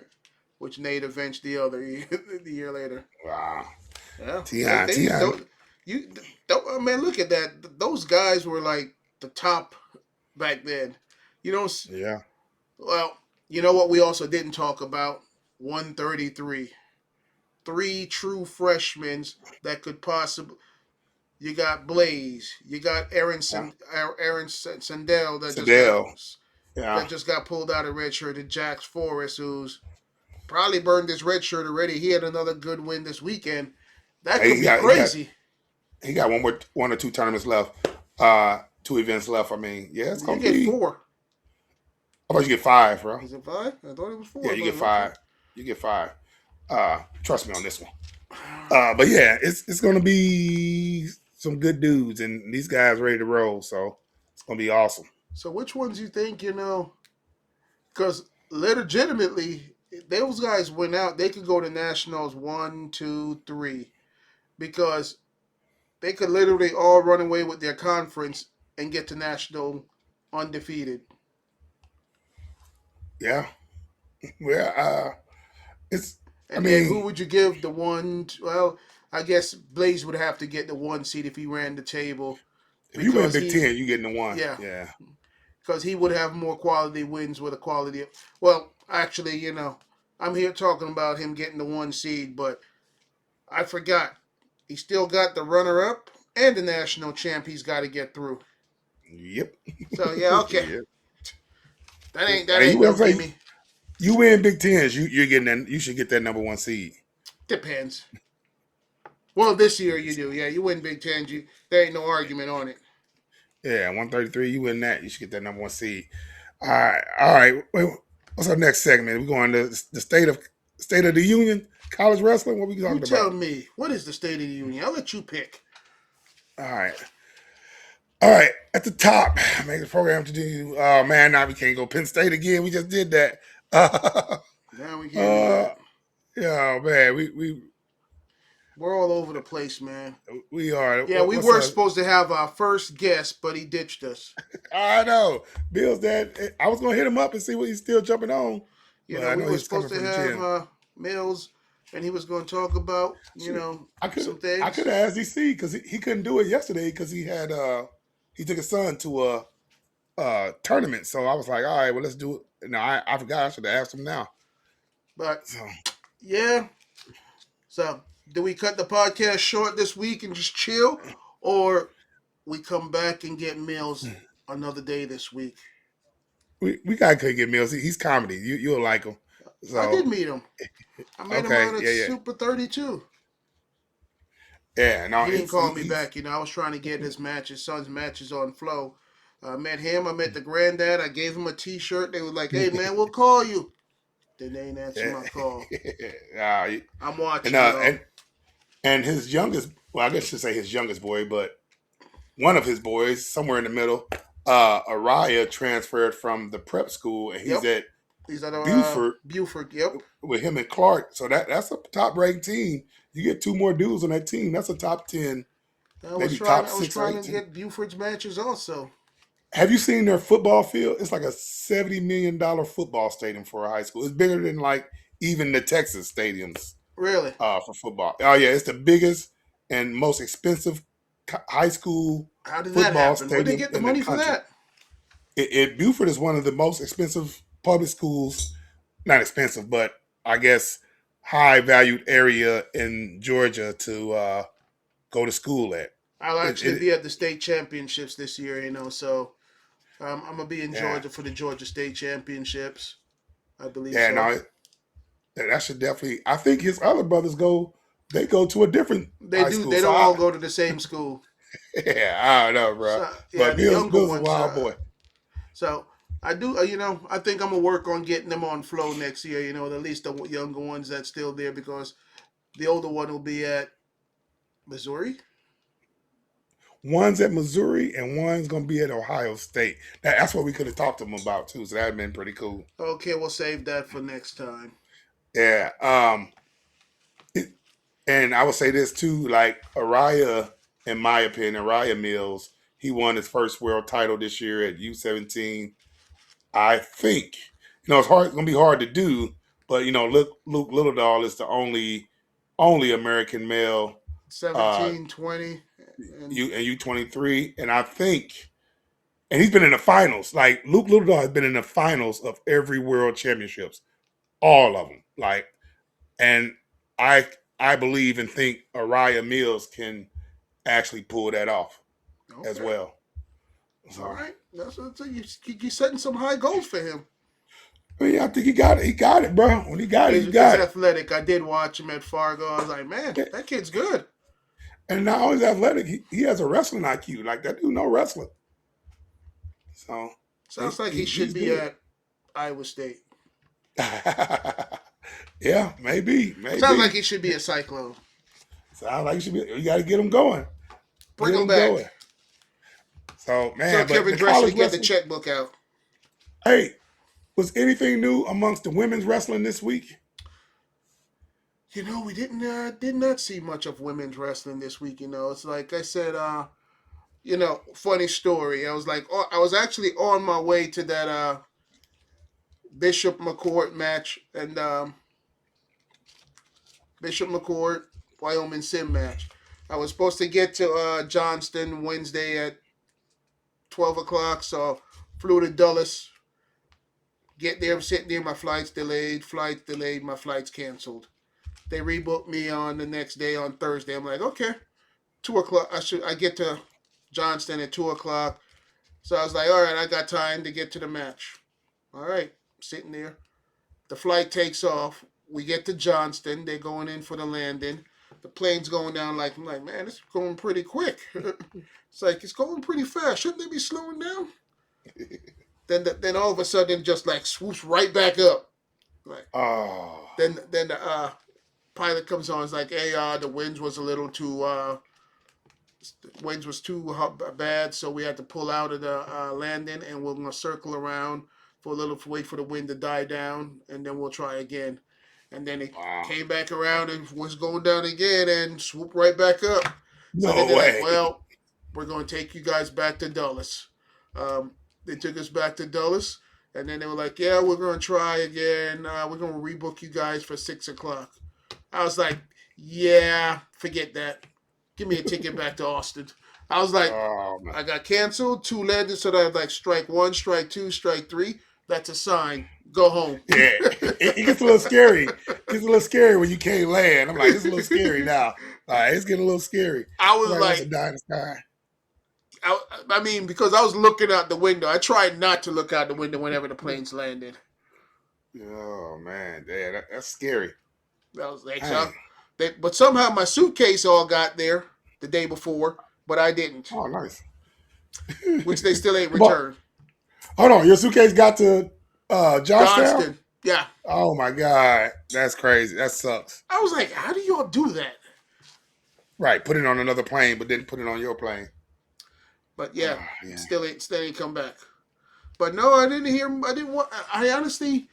which Nate avenged the other year, the year later. Wow. Yeah, Tion, they Tion. don't you don't man look at that. Those guys were like the top back then. You don't Yeah. well, you know what we also didn't talk about? 133. Three true freshmen that could possibly. You got Blaze. You got Yeah. Aaron Sandell Sadell. that Yeah. just got pulled out of red shirt, and Jax Forrest, who's probably burned his red shirt already. He had another good win this weekend. That Hey, could be crazy. he got one or two tournaments left. 2 events left. I mean, yeah, it's You gonna get be. four. I thought you get 5, bro. Is it five? I thought it was Yeah, four, you but get okay. 5. You get 5. Trust me on this one. But yeah, it's gonna be some good dudes and these guys ready to roll. So it's gonna be awesome. So which ones you think, because legitimately, those guys went out, they could go to nationals one, two, three, because they could literally all run away with their conference and get to national undefeated. Yeah. Well, it's. I And then who mean, would you give the one? Well, I guess Blaze would have to get the one seed if he ran the table if you win because Big Ten, you getting the one. yeah, Yeah. because he would have more quality wins with a quality. Well, actually, I'm here talking about him getting the one seed, but I forgot he still got the runner up and the national champ. He's got to get through. Yep. So yeah, okay, Yep. that Hey, ain't you no ever say gimme. you win Big Tens, you're getting that. You should get that number 1 seed. Depends. Well, this year you do. Yeah, you win Big Ten. There ain't no argument on it. Yeah, 133. You win that, you should get that number 1 seed. All right, all right. What's our next segment? We're going to the state of the union, college wrestling. What we You talking tell about? me, what is the State of the Union? I'll let you pick. All right. All right, at the top, make the program to do. Oh man, now we can't go Penn State again. We just did that. Now we can't do Uh, that. yeah, man, We're all over the place, man. we are. Yeah, we What's were up? supposed to have our first guest, but he ditched us. I know Bill's dad. I was gonna hit him up and see what he's still jumping on, but I We know were he's supposed coming to from the have gym. Mills, and he was going to talk about, Shoot, some I things. could have asked DC because he couldn't do it yesterday because he took his son to a tournament. So I was like, all right, well let's do it. No, I forgot. I should have asked him now. But So yeah, so do we cut the podcast short this week and just chill, or we come back and get Mills another day this week? we gotta get Mills. He's comedy. You'll like him. I did So meet him. I met him okay, out at yeah. Super 32. Yeah, no, He didn't it's call me he's back. I was trying to get his son's matches on Flow. I met him. I met the granddad. I gave him a T-shirt. They were like, "Hey man, we'll call you." Then they ain't answer my call. uh, I'm and watching uh, though. and and his youngest, well, I guess I should say his youngest boy, but one of his boys, somewhere in the middle, Araya transferred from the prep school, and he's Yep. at He's at Buford Buford. Yep. with him and Clark. So that's a top ranked team. You get two more dudes on that team. That's a top 10, maybe top I was 6 or 8 trying to team. get Buford's matches also. Have you seen their football field? It's like a $70 million football stadium for a high school. It's bigger than like even the Texas stadiums Really? for football. Oh yeah, it's the biggest and most expensive high school How did that football happen? Where'd they stadium get the in the money for country. that? Buford is one of the most expensive public schools. Not expensive, but I guess high valued area in Georgia to go to school at. I'll It, actually it, be at the state championships this year, so I'm gonna be in yeah, Georgia for the Georgia State Championships. I believe yeah. so. No, that should definitely. I think his other brothers go. They go to a different They high do. school. They So don't all go to the same school. yeah, I don't know, bro. So yeah, But the Mills, younger Mills is a ones. wild boy. So I do. I think I'm gonna work on getting them on flow next year. At least the younger ones that's still there because the older one will be at Missouri. One's at Missouri and one's gonna be at Ohio State. That's what we could have talked to them about too. So that'd been pretty cool. Okay, we'll save that for next time. Yeah. And I would say this too, like Araya, in my opinion, Araya Mills, he won his first world title this year at U17. I think, it's gonna be hard to do, but Luke Littledahl is the only American male 17, 20, and U23, and I think, and he's been in the finals. Like Luke Littledahl has been in the finals of every world championships, all of them. Like, and I I believe and think Araya Mills can actually pull that off as okay. well. All So right, that's what you're setting some high goals for him. I mean, I think he got it. He got it, bro. When he got it, he He's got it. athletic. I did watch him at Fargo. I was like, man, that kid's good. And not only athletic, he has a wrestling IQ. Like that dude know wrestling. So Sounds like he should he's be good. at Iowa State. Yeah, maybe, Sounds like maybe. he should be a Cyclone. Sounds like you got to get him going. Bring Get him him back. going. So Tell man, but Kevin the Dressel to college get the wrestling. checkbook out. Hey, was anything new amongst the women's wrestling this week? We did not see much of women's wrestling this week. It's like I said. Funny story. I was actually on my way to that Bishop McCourt match and Bishop McCourt Wyoming Sim match. I was supposed to get to Johnston Wednesday at 12 o'clock, so flew to Dulles. Get there, sitting there. My flight's delayed. Flights delayed. My flight's canceled. They rebooked me on the next day on Thursday. I'm like, okay, 2 o'clock. I get to Johnston at 2 o'clock. So I was like, all right, I got time to get to the match. All right, sitting there. The flight takes off. We get to Johnston. They're going in for the landing. The plane's going down I'm like, man, it's going pretty quick. It's going pretty fast. Shouldn't they be slowing down? Then all of a sudden, just like swoops right back up. Like Oh, then the pilot comes on. It's like, hey, the winds was too bad, so we had to pull out of the landing, and we're gonna circle around for a little, wait for the wind to die down, and then we'll try again. And then it wow. came back around and was going down again, and swooped right back up. So then No they're like, way. well, we're going to take you guys back to Dulles. They took us back to Dulles, and then they were like, yeah, we're going to try again. We're going to rebook you guys for 6 o'clock. I was like, yeah, forget that. Give me a ticket back to Austin. I was like, Oh, man. I got canceled, two landed, so that I had like strike one, strike two, strike three. That's a sign. Go home. Yeah, it gets a little scary. It gets a little scary when you can't land. I'm like, it's a little scary now. It's getting a little scary. I I'm was like, that's a like, die in the sky. I mean, because I was looking out the window. I tried not to look out the window whenever the planes landed. Oh man, yeah, that's scary. I was like, Dang. but somehow my suitcase all got there the day before, but I didn't. Oh, nice. which they still ain't But returned. hold on, your suitcase got to Johnstown? Johnston, yeah. Oh my God, that's crazy. That sucks. I was like, how do y'all do that? Right, put it on another plane, but then put it on your plane. But yeah, Yeah. still ain't come back. But no, I didn't hear. I didn't want. I honestly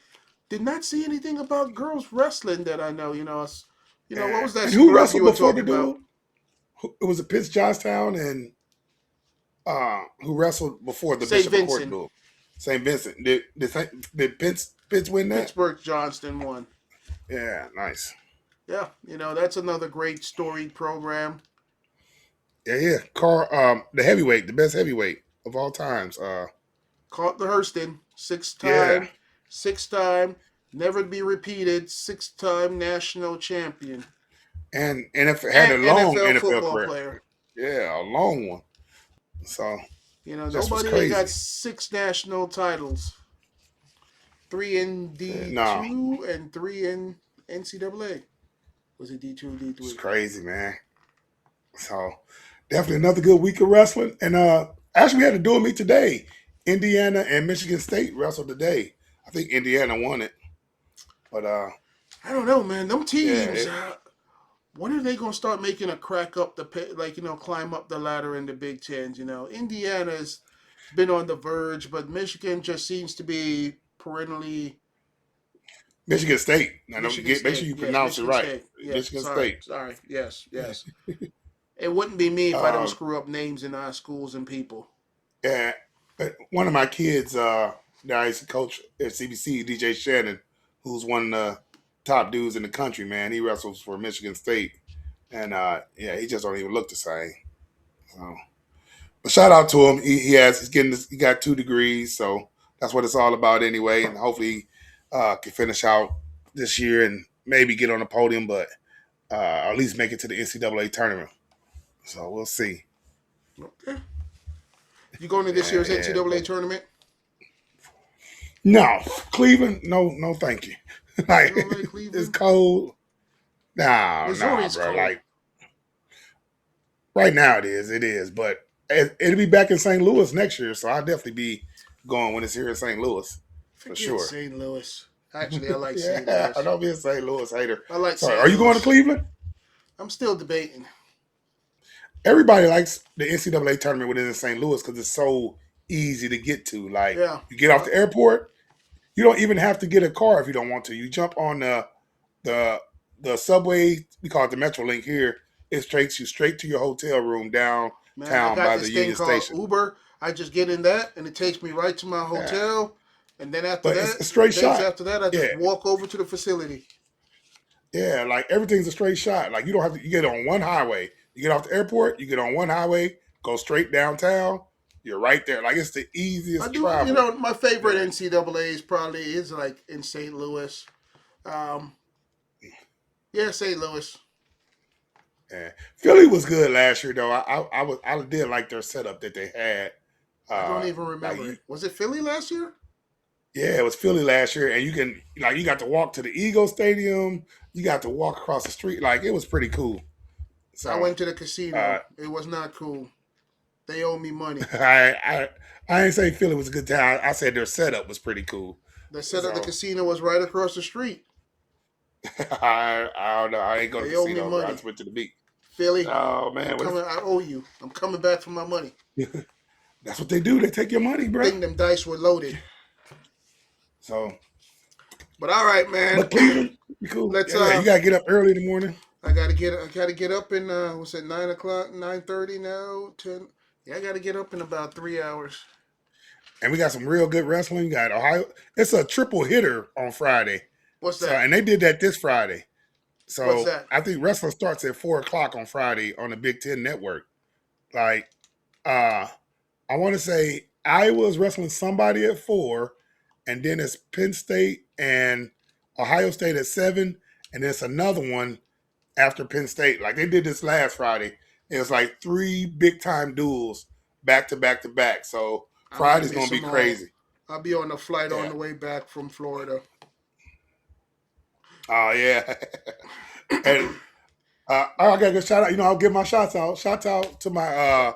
did not see anything about girls wrestling that I know. What was that Who scrub you wrestled were before the talking about? dude? It was a Pitts Johnstown and who wrestled before the St. Bishop McCourt Vincent, duel? St. Vincent. Did Pitts win that? Pittsburgh Johnston won. Yeah, nice. Yeah, that's another great storied program. Yeah. Carl, the heavyweight, the best heavyweight of all times. Caught the Hurston, Yeah, six time, never to be repeated, 6-time national champion, and NFL had and a long NFL NFL football career. player. Yeah, a long one. So just was Nobody ain't got crazy. 6 national titles. 3 in No, D2 and 3 in NCAA. Was it D2 or it's D3? crazy, man. So definitely another good week of wrestling. And actually, we had a dual meet today. Indiana and Michigan State wrestled today. I think Indiana won it, but I don't know, man. Them yeah, teams, when are they gonna start making a crack up the climb up the ladder in the Big Ten? Indiana's been on the verge, but Michigan just seems to be perennially Michigan State. Now don't Michigan forget, make sure State. you Yes, pronounce it Michigan right. State. Yeah, Michigan sorry, State. sorry. Yes, yes. It wouldn't be me if I don't Uh, screw up names in our schools and people. yeah, one of my kids that I used to coach at CBC, DJ Shannon, who's one of the top dudes in the country. Man, he wrestles for Michigan State, and yeah, he just don't even look the same. So. But shout out to him. He got 2 degrees, so that's what it's all about anyway. And hopefully, he can finish out this year and maybe get on the podium, but at least make it to the NCAA tournament. So we'll see. Okay. You going to this Yeah, year's yeah. NCAA But tournament? no, Cleveland, no, thank you. You Like don't like it's Cleveland? cold. Nah, Missouri's bro. cold. Like right now, it is. But it'll be back in St. Louis next year, so I'll definitely be going when it's here in St. Louis for Forget sure. St. Louis. Actually, I like St. Yeah, I Louis. don't be a St. Louis hater. I like Sorry, St. are you going to Louis. Cleveland? I'm still debating. Everybody likes the NCAA tournament within St. Louis because it's so easy to get to. Like Yeah. you get off the airport, you don't even have to get a car if you don't want to. You jump on the the subway. We call it the MetroLink here. It takes you straight to your hotel room Man, I downtown got by this the thing Union called Station. Uber. I just get in that, and it takes me right to my Yeah, hotel. And then after but that, it's a straight days shot. after that, I just Yeah, walk over to the facility. yeah. Like everything's a straight shot. Like you don't have to. You get on one highway. You get off the airport. You get on one highway. Go straight downtown. You're right there. Like it's the I easiest do, travel. my favorite Yeah. NCAA is like in St. Louis. Um, yeah, St. Louis. Yeah. Philly was good last year though. I did like their setup that they had. I don't even Like remember you, it. Was it Philly last year? yeah, it was Philly last year, and you got to walk to the Eagle Stadium. You got to walk across the street. Like it was pretty cool. I So went to the uh, casino. It was not cool. They owe me money. I I ain't say Philly was a good time. I said their setup was pretty cool. The set of the So casino was right across the street. I don't know. I ain't go to They owe me casino, bro. I money. just went to the beach. Philly, Oh I'm man, coming. I owe you. I'm coming back for my money. that's what they do. They take your money, I bro. think them dice were loaded. So, But all right, man. but Cleveland, be cool. Let's Yeah. You gotta get up early in the morning. I gotta get up in what's it, 9 o'clock, 9:30 now, 10. Yeah, I gotta get up in about 3 hours. And we got some real good wrestling. We got Ohio. It's a triple hitter on Friday. What's So, that? and they did that this Friday. What's So that? I think wrestling starts at 4 o'clock on Friday on the Big Ten Network. Like, uh, I want to say Iowa's wrestling somebody at 4, and then it's Penn State and Ohio State at 7, and there's another one after Penn State. Like they did this last Friday. It was like 3 big time duels back to back to back. So I might Friday's miss gonna be them all. crazy. I'll be on the flight on Yeah. the way back from Florida. Oh yeah. And I gotta go shout out. I'll give my shots out. Shout out to my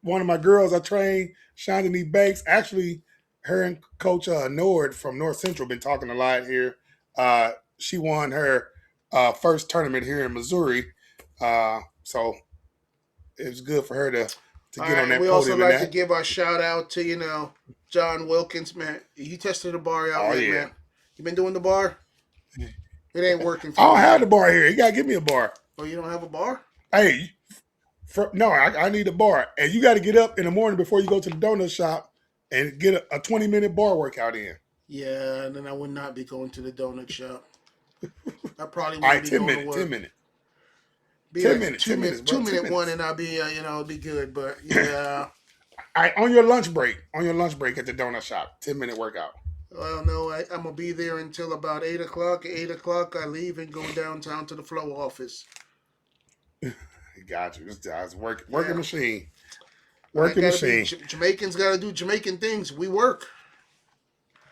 one of my girls I trained, Shandini Banks. Actually, her and Coach Nord from North Central been talking a lot here. She won her first tournament here in Missouri, so it was good for her to All get right, on and that we also podium in like to that. give our shout out to John Wilkins, man. You tested the bar out Oh yet, yeah, man? You been doing the bar? It ain't working I for don't you, have the man. bar here. You gotta give me a bar. Oh, you don't have a bar? Hey, no, I need a bar, and you got to get up in the morning before you go to the donut shop and get a 20-minute bar workout in. Yeah, and then I would not be going to the donut shop. I probably All wouldn't right, be 10 going to minutes, 10 work. minutes, Be 10 like a minutes, 10 minutes, bro, two 10 minute one, minutes. and I'll be, it'll be good. But yeah, All right, on your lunch break at the donut shop, 10-minute workout. well, no, I'm gonna be there until about 8 o'clock. At 8 o'clock, I leave and go downtown to the flow office. Got you. It's working Yeah, machine, I working gotta be machine. Jamaicans. Gotta do Jamaican things. We work.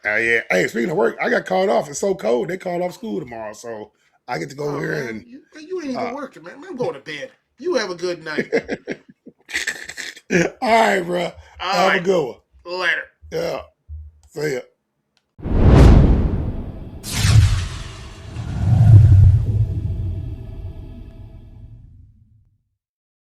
Yeah. Hey, speaking of work, I got called off. It's so cold. They called off school tomorrow, so I get to go Oh here man, and. you ain't even Uh, working, man. I'm going to bed. You have a good night. all right, bro. All Have a right, good one. later. Yeah. See ya.